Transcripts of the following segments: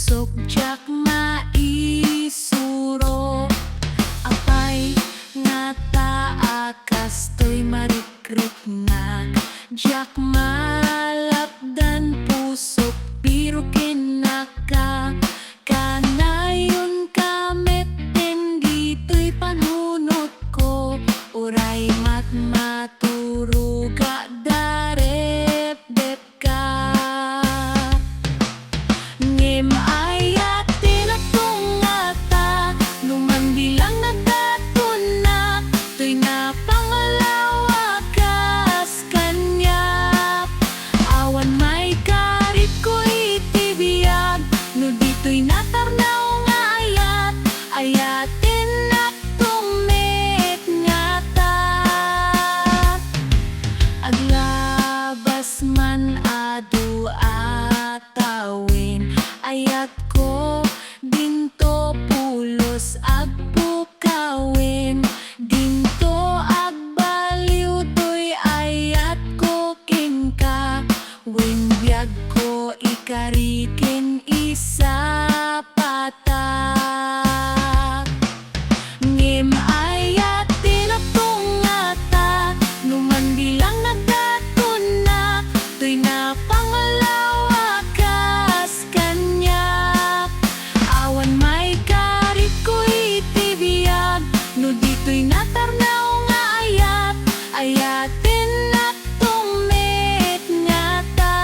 pusok jak maisuro apay nga taakas to'y marikrut nga jak malapdan pusok biro kinaka kanayon kamet dito'y panunot ko uray maturuga darep-dep ka ngem ayat tinatungata lumambilang nagdatunak to'y napangalawa kas kanyap awan may karit ko'y tibiyag no dito'y natarnaw nga ayatin tumit nga ta aglabas man adu atawin ayat ko dinto pulos agpukawin dinto agbaliw to'y ayat ko kinka wen biyag ko ikarikin isa patak ngem ayat tinatungata numandilang nagdatunak to'y napangalawa kas kanya awan may karit ko'y tibiyag no dito'y natarnaw nga ayatin tumit nga ta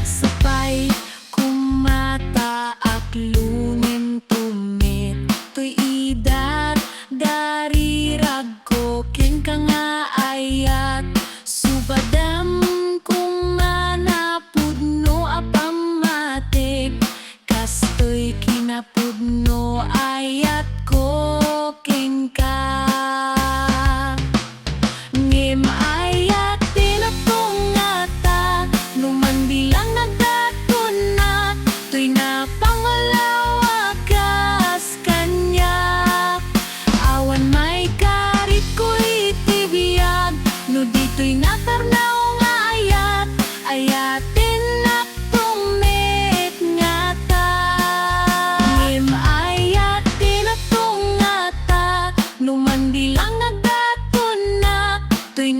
sapay kumata aklungem tumit to'y idar dari ragko ken ka nga ayat subadam kung manapudno apamatik kastoy kinapudno ayat ko ken ka ngem ayat tinatungata numandilang nagdatunak to'y napangalawa kas kanya awan may karit ko'y tibiyag no dito'y natarnaw nga ayatin tumit nga ta ngem ayat tinatungata numandilang nagdatunak to'y